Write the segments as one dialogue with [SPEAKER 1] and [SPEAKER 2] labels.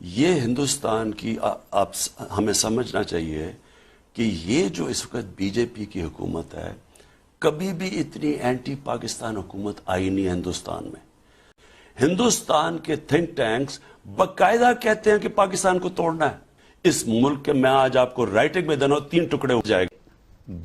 [SPEAKER 1] ये हिंदुस्तान की आप हमें समझना चाहिए कि ये जो इस वक्त बीजेपी की हुकूमत है, कभी भी इतनी एंटी पाकिस्तान हुकूमत आई नहीं है हिंदुस्तान में। हिंदुस्तान के थिंक टैंक्स बाकायदा कहते हैं कि पाकिस्तान को तोड़ना है। इस मुल्क के, मैं आज आपको राइटिंग में देना 3 टुकड़े हो जाएंगे।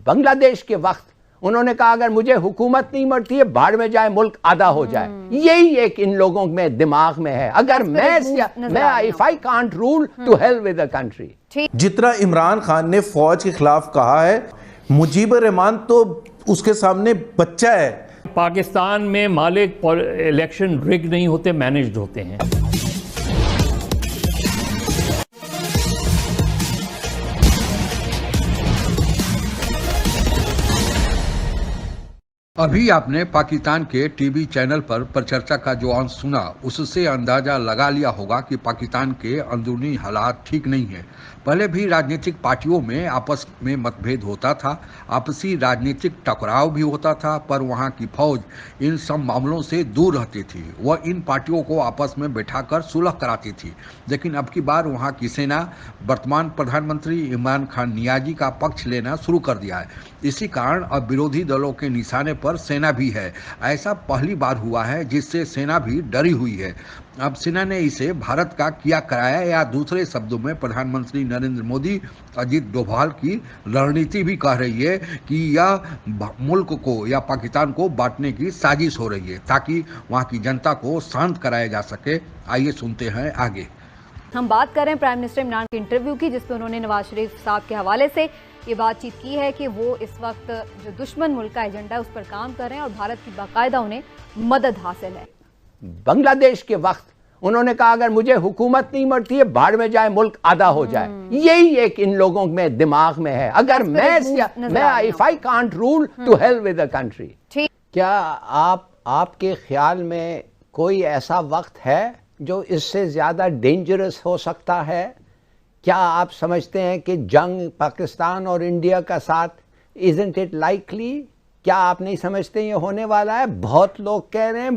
[SPEAKER 2] बांग्लादेश के वक्त उन्होंने कहा अगर मुझे हुकूमत नहीं मिलती है भाड़ में जाए, मुल्क आधा हो जाए। यही एक इन लोगों में दिमाग में है। अगर मैं if I can't rule to hell with the country.
[SPEAKER 3] जितना इमरान खान ने फौज के खिलाफ कहा है, मुजीबर रहमान तो उसके सामने बच्चा है।
[SPEAKER 4] पाकिस्तान में मालिक इलेक्शन रिग नहीं होते, मैनेज्ड होते हैं।
[SPEAKER 5] अभी आपने पाकिस्तान के टीवी चैनल पर परिचर्चा का जो अंश सुना, उससे अंदाजा लगा लिया होगा कि पाकिस्तान के अंदरूनी हालात ठीक नहीं है। पहले भी राजनीतिक पार्टियों में आपस में मतभेद होता था, आपसी राजनीतिक टकराव भी होता था, पर वहां की फौज इन सब मामलों से दूर रहती थी। वह इन पार्टियों को आपस में बैठाकर सुलह कराती थी। लेकिन अब की बार वहां की सेना वर्तमान प्रधानमंत्री इमरान खान नियाजी का पक्ष लेना शुरू कर दिया है। इसी कारण अब विरोधी दलों के निशाने पर सेना भी है। ऐसा पहली बार हुआ है जिससे सेना भी डरी हुई है। अब सेना ने इसे भारत का किया कराया, या दूसरे शब्दों में प्रधानमंत्री नरेंद्र मोदी, अजीत डोभाल की रणनीति भी कह रही है कि यह मुल्क को या पाकिस्तान को बांटने की साजिश हो रही है ताकि वहां की जनता को शांत कराया जा सके। आइए सुनते हैं आगे।
[SPEAKER 6] हम बात कर रहे हैं प्राइम मिनिस्टर इमरान के इंटरव्यू की, जिसपे उन्होंने नवाज शरीफ साहब के हवाले से ये बातचीत की है कि वो इस वक्त जो दुश्मन मुल्क का एजेंडा है उस पर काम कर रहे हैं और भारत की बाकायदा उन्हें मदद हासिल है।
[SPEAKER 2] बांग्लादेश के वक्त उन्होंने कहा अगर मुझे हुकूमत नहीं मिलती है भाड़ में जाए, मुल्क आधा हो जाए। यही एक इन लोगों में दिमाग में है। अगर मैं if I can't rule to hell with the country. क्या आपके ख्याल में कोई ऐसा वक्त है जो इससे ज्यादा डेंजरस हो सकता है? क्या आप समझते हैं कि जंग पाकिस्तान और इंडिया का साथ इजंट इट लाइकली? क्या आप नहीं समझते ये होने वाला है? बहुत लोग कह रहे हैं,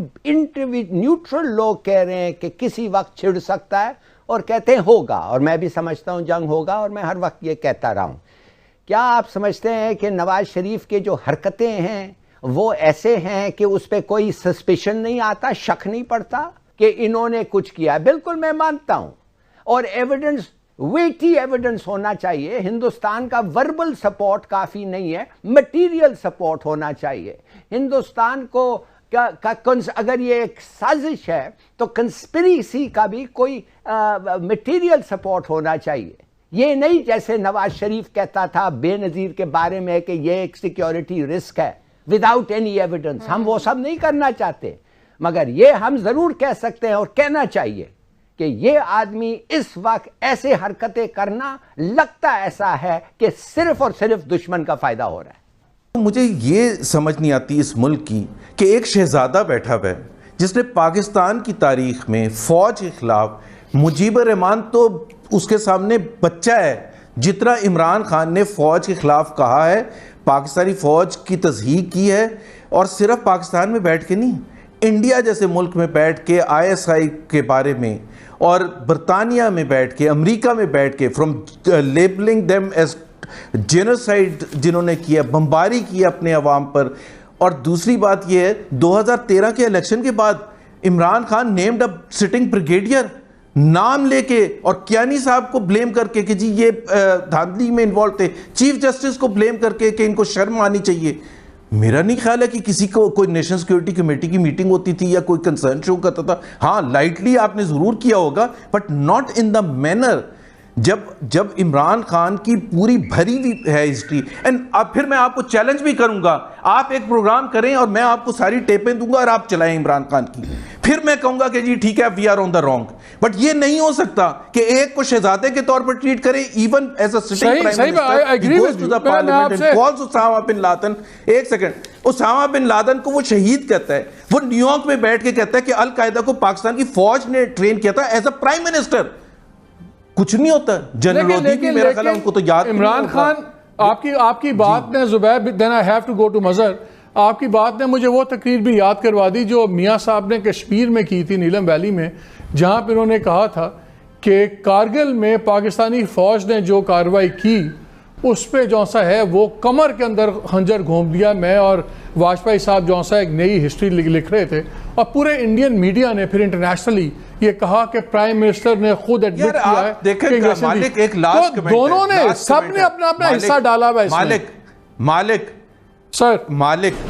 [SPEAKER 2] न्यूट्रल लोग कह रहे हैं कि किसी वक्त छिड़ सकता है और कहते हैं होगा, और मैं भी समझता हूं जंग होगा और मैं हर वक्त ये कहता रहा हूं। क्या आप समझते हैं कि नवाज शरीफ के जो हरकतें हैं वो ऐसे हैं कि उस पर कोई सस्पिशन नहीं आता, शक नहीं पड़ता कि इन्होंने कुछ किया? बिल्कुल मैं मानता हूं, और एविडेंस, वेटी एविडेंस होना चाहिए। हिंदुस्तान का वर्बल सपोर्ट काफी नहीं है, मटेरियल सपोर्ट होना चाहिए। हिंदुस्तान को अगर ये एक साजिश है तो कंस्पिरेसी का भी कोई मटेरियल सपोर्ट होना चाहिए। ये नहीं जैसे नवाज शरीफ कहता था बेनजीर के बारे में कि ये एक सिक्योरिटी रिस्क है विदाउट एनी एविडेंस। हम वो सब नहीं करना चाहते, मगर ये हम जरूर कह सकते हैं और कहना चाहिए कि ये आदमी इस वक्त ऐसे हरकतें करना लगता ऐसा है कि सिर्फ और सिर्फ दुश्मन का फायदा हो रहा है।
[SPEAKER 3] मुझे ये समझ नहीं आती इस मुल्क की कि एक शहजादा बैठा हुआ है जिसने पाकिस्तान की तारीख में फौज के खिलाफ, मुजीबर रहमान तो उसके सामने बच्चा है। जितना इमरान खान ने फौज के खिलाफ कहा है, पाकिस्तानी फौज की तज़हीक की है, और सिर्फ पाकिस्तान में बैठ के नहीं, इंडिया जैसे मुल्क में बैठ के ISI के बारे में, और बरतानिया में बैठ के, अमेरिका में बैठ के, from labelling them as genocide जिन्होंने किया, बमबारी की अपने अवाम पर। और दूसरी बात यह है, 2013 के इलेक्शन के बाद Imran Khan named a sitting brigadier नाम लेके, और कियानी साहब को ब्लेम करके कि जी ये धांधली में इन्वॉल्व थे, चीफ जस्टिस को ब्लेम करके कि इनको शर्म आनी चाहिए। मेरा नहीं ख्याल है कि किसी को कोई नेशनल सिक्योरिटी कमेटी की मीटिंग होती थी या कोई कंसर्न शो करता था। हाँ, लाइटली आपने जरूर किया होगा, but not in the manner जब इमरान खान की पूरी भरी हुई है हिस्ट्री। एंड अब फिर मैं आपको चैलेंज भी करूंगा, आप एक प्रोग्राम करें और मैं आपको सारी टेपें दूंगा और आप चलाएं इमरान खान की, फिर मैं कहूंगा कि जी ठीक है, we are on the wrong. But ये नहीं हो सकता कि एक को शहजादे के तौर पर ट्रीट करें, even as a sitting prime minister, he goes to the parliament and calls Osama bin Laden. एक सेकंड, उसामा बिन लादेन को वो शहीद कहता है, वो न्यूयॉर्क में बैठ के कहता है कि अल कायदा को पाकिस्तान की फौज ने ट्रेन किया था एज अ प्राइम मिनिस्टर। कुछ नहीं होता। जनरल मेरा ख्याल है उनको तो याद।
[SPEAKER 7] इमरान खान, आपकी बात ने Zubair, then I have to go to Mazhar, आपकी बात ने मुझे वो तकरीर भी याद करवा दी जो मियाँ साहब ने कश्मीर में की थी, नीलम वैली में, जहाँ पर उन्होंने कहा था कि कारगिल में पाकिस्तानी फ़ौज ने जो कार्रवाई की उस पर जो सा है वो कमर के अंदर खंजर घोंप दिया। मैं और वाजपेयी साहब जो सा एक नई हिस्ट्री लिख रहे थे और पूरे इंडियन मीडिया ने फिर इंटरनेशनली ये कहा कि प्राइम मिनिस्टर ने खुद एडमिट किया है कि
[SPEAKER 3] मालिक एक लास्ट
[SPEAKER 7] तो दोनों ने सबने अपना अपना हिस्सा डाला हुआ है।
[SPEAKER 3] मालिक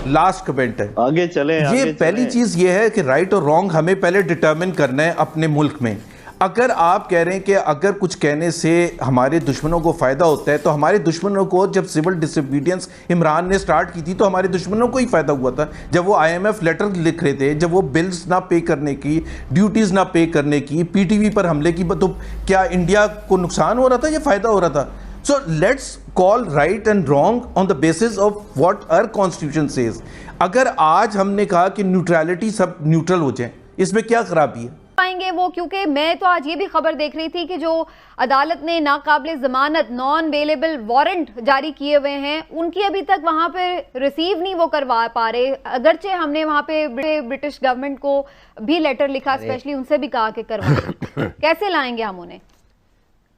[SPEAKER 3] लास्ट कमेंट है,
[SPEAKER 8] आगे चले।
[SPEAKER 3] ये पहली चीज ये है कि राइट और रॉन्ग हमें पहले डिटरमिन करना है अपने मुल्क में। अगर आप कह रहे हैं कि अगर कुछ कहने से हमारे दुश्मनों को फ़ायदा होता है, तो हमारे दुश्मनों को जब सिविल डिसोबीडियंस इमरान ने स्टार्ट की थी तो हमारे दुश्मनों को ही फ़ायदा हुआ था। जब वो IMF लेटर लिख रहे थे, जब वो बिल्स ना पे करने की, ड्यूटीज़ ना पे करने की, PTV पर हमले की, तो क्या इंडिया को नुकसान हो रहा था या फ़ायदा हो रहा था? So let's call right and wrong on the basis of what our constitution says. अगर आज हमने कहा कि न्यूट्रलिटी, सब न्यूट्रल हो जाए, इसमें क्या खराबी है?
[SPEAKER 6] पाएंगे वो, क्योंकि मैं तो आज ये भी खबर देख रही थी कि जो अदालत ने नाकाबिले जमानत नॉन अवेलेबल वारंट जारी किए हुए हैं उनकी अभी तक वहां पे रिसीव नहीं वो करवा पा रहे। अगरचे हमने वहां पे ब्रिटिश गवर्नमेंट को भी लेटर लिखा, स्पेशली उनसे भी कहा कि करवाएं। कैसे लाएंगे हम उन्हें?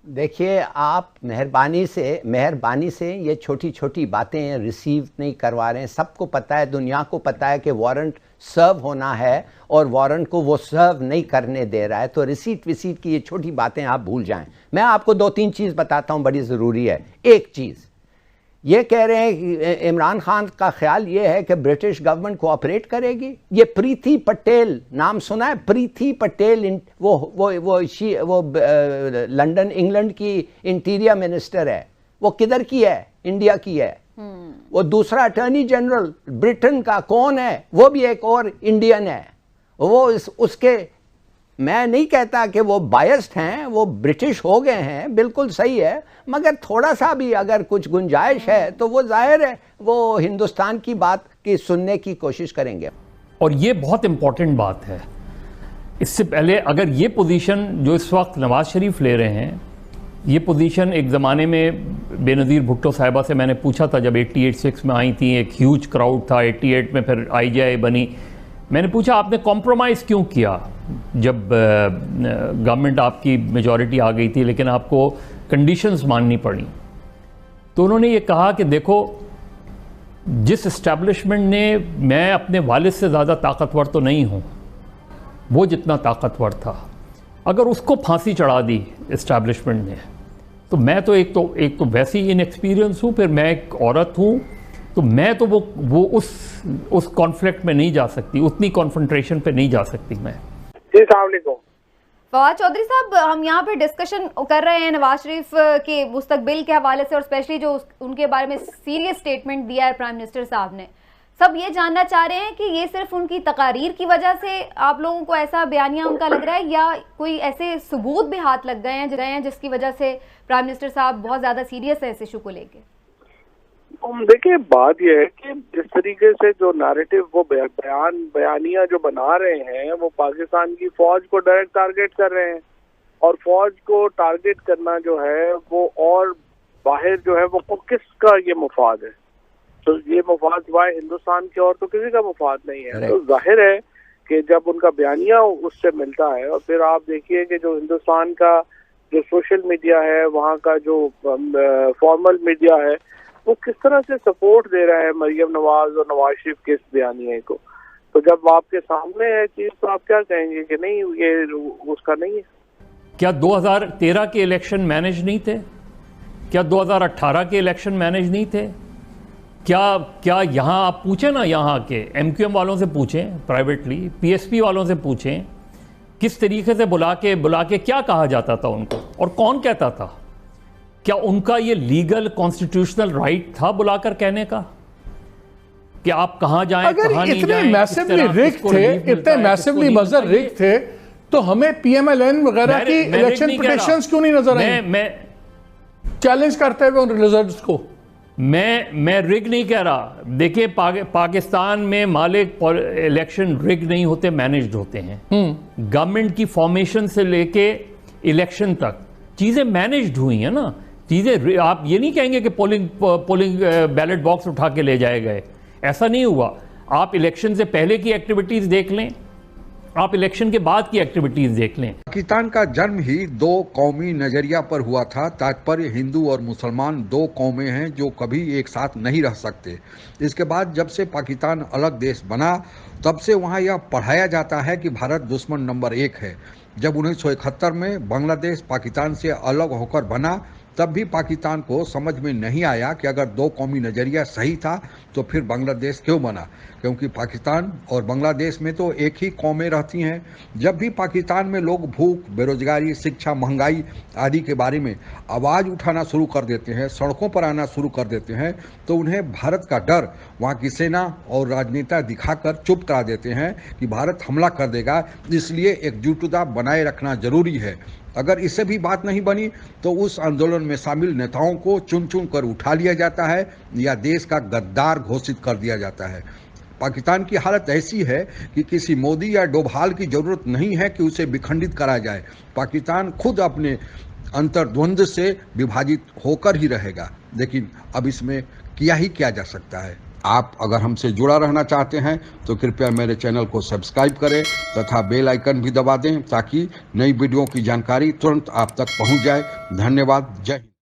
[SPEAKER 2] देखिए, आप मेहरबानी से ये छोटी छोटी बातें रिसीव नहीं करवा रहे हैं। सबको पता है, दुनिया को पता है कि वारंट सर्व होना है और वारंट को वो सर्व नहीं करने दे रहा है। तो रिसीट विसीट की ये छोटी बातें आप भूल जाएं। मैं आपको 2-3 चीज़ बताता हूं, बड़ी ज़रूरी है। एक चीज़ ये कह रहे हैं कि इमरान खान का ख्याल ये है कि ब्रिटिश गवर्नमेंट कोऑपरेट करेगी। ये प्रीति पटेल नाम सुना है? प्रीति पटेल वो लंदन इंग्लैंड की इंटीरियर मिनिस्टर है। वो किधर की है? इंडिया की है। वो दूसरा अटॉर्नी जनरल ब्रिटेन का कौन है? वो भी एक और इंडियन है। वो उसके, मैं नहीं कहता कि वो बायस्ड हैं, वो ब्रिटिश हो गए हैं, बिल्कुल सही है, मगर थोड़ा सा भी अगर कुछ गुंजाइश है तो वो जाहिर है वो हिंदुस्तान की बात की सुनने की कोशिश करेंगे।
[SPEAKER 4] और ये बहुत इंपॉर्टेंट बात है। इससे पहले अगर ये पोजीशन जो इस वक्त नवाज शरीफ ले रहे हैं, ये पोजीशन एक ज़माने में बेनज़ीर भुट्टो साहिबा से मैंने पूछा था, जब 88-86 में आई थी, एक ह्यूज क्राउड था, 88 में फिर IJI बनी। मैंने पूछा आपने कॉम्प्रोमाइज़ क्यों किया जब गवर्नमेंट आपकी मेजॉरिटी आ गई थी, लेकिन आपको कंडीशंस माननी पड़ी? तो उन्होंने ये कहा कि देखो, जिस इस्टेब्लिशमेंट ने, मैं अपने वालिद से ज़्यादा ताकतवर तो नहीं हूँ, वो जितना ताकतवर था, अगर उसको फांसी चढ़ा दी इस्टेब्लिशमेंट ने, तो मैं तो एक तो वैसे ही इनएक्सपीरियंस हूँ, फिर मैं एक औरत हूँ, तो मैं तो वो उस कॉन्फ्लिक्ट में नहीं जा सकती, उतनी कॉन्फ्रंट्रेशन पे नहीं जा सकती मैं।
[SPEAKER 9] जी, अस्सलाम वालेकुम।
[SPEAKER 6] फवाद चौधरी साहब, हम यहाँ पे डिस्कशन कर रहे हैं नवाज शरीफ के मुस्तकबिल के हवाले से, और स्पेशली जो उनके बारे में सीरियस स्टेटमेंट दिया है प्राइम मिनिस्टर साहब ने। सब ये जानना चाह रहे हैं कि ये सिर्फ उनकी तकारीर की वजह से आप लोगों को ऐसा बयानिया उनका लग रहा है, या कोई ऐसे सबूत भी हाथ लग गए हैं जिसकी वजह से प्राइम मिनिस्टर साहब बहुत ज़्यादा सीरियस है इस इशू को लेकर?
[SPEAKER 9] देखिए, बात यह है कि जिस तरीके से जो नैरेटिव वो बयानिया जो बना रहे हैं, वो पाकिस्तान की फौज को डायरेक्ट टारगेट कर रहे हैं, और फौज को टारगेट करना जो है वो, और बाहर जो है वो किसका ये मुफाद है? तो ये मुफाद सिवाय हिंदुस्तान के और तो किसी का मुफाद नहीं है। तो जाहिर है कि जब उनका बयानिया उससे मिलता है, और फिर आप देखिए कि जो हिंदुस्तान का जो सोशल मीडिया है, वहाँ का जो फॉर्मल मीडिया है, वो किस तरह से सपोर्ट दे रहा है मरियम नवाज और नवाज शरीफ के इस बयानिए को। तो जब आपके सामने है चीज, तो आप क्या कहेंगे कि नहीं, ये उसका नहीं है? क्या
[SPEAKER 4] 2013 के इलेक्शन मैनेज नहीं थे? क्या 2018 के इलेक्शन मैनेज नहीं थे? क्या यहाँ आप पूछें ना, यहाँ के MQM वालों से पूछें, प्राइवेटली PSP वालों से पूछें, किस तरीके से बुला के क्या कहा जाता था उनको, और कौन कहता था? क्या उनका ये लीगल कॉन्स्टिट्यूशनल राइट था बुलाकर कहने का कि आप कहां जाएं, कहां नहीं जाएं?
[SPEAKER 7] इतने मैसिवली रिग थे, इतने मैसिवली मजर रिग थे, तो हमें PMLN वगैरह की इलेक्शन पिटीशंस क्यों नहीं नजर आई? मैं चैलेंज करते हुए उन रिजल्ट्स को
[SPEAKER 4] मैं रिग नहीं कह रहा। देखिए, पाकिस्तान में मालिक इलेक्शन रिग नहीं होते, मैनेज्ड होते हैं। गवर्नमेंट की फॉर्मेशन से लेके इलेक्शन तक चीजें मैनेज्ड हुई हैं ना। चीजें, आप ये नहीं कहेंगे कि पोलिंग बैलेट बॉक्स उठा के ले जाए गए, ऐसा नहीं हुआ। आप इलेक्शन से पहले की एक्टिविटीज देख लें, आप इलेक्शन के बाद की एक्टिविटीज़ देख लें।
[SPEAKER 5] पाकिस्तान का जन्म ही दो कौमी नजरिया पर हुआ था। तात्पर्य हिंदू और मुसलमान दो कौमें हैं जो कभी एक साथ नहीं रह सकते। इसके बाद जब से पाकिस्तान अलग देश बना तब से वहाँ यह पढ़ाया जाता है कि भारत दुश्मन नंबर 1 है। जब 1971 में बांग्लादेश पाकिस्तान से अलग होकर बना तब भी पाकिस्तान को समझ में नहीं आया कि अगर दो कौमी नज़रिया सही था तो फिर बांग्लादेश क्यों बना, क्योंकि पाकिस्तान और बांग्लादेश में तो एक ही कौमें रहती हैं। जब भी पाकिस्तान में लोग भूख, बेरोजगारी, शिक्षा, महंगाई आदि के बारे में आवाज़ उठाना शुरू कर देते हैं, सड़कों पर आना शुरू कर देते हैं, तो उन्हें भारत का डर वहाँ की सेना और राजनेता दिखाकर चुप करा देते हैं कि भारत हमला कर देगा, इसलिए एकजुटता बनाए रखना जरूरी है। अगर इससे भी बात नहीं बनी तो उस आंदोलन में शामिल नेताओं को चुन चुन कर उठा लिया जाता है या देश का गद्दार घोषित कर दिया जाता है। पाकिस्तान की हालत ऐसी है कि किसी मोदी या डोभाल की जरूरत नहीं है कि उसे विखंडित करा जाए। पाकिस्तान खुद अपने अंतर्द्वंद से विभाजित होकर ही रहेगा। लेकिन अब इसमें किया ही क्या जा सकता है। आप अगर हमसे जुड़ा रहना चाहते हैं तो कृपया मेरे चैनल को सब्सक्राइब करें तथा बेल आइकन भी दबा दें ताकि नई वीडियो की जानकारी तुरंत आप तक पहुंच जाए। धन्यवाद। जय हिंद।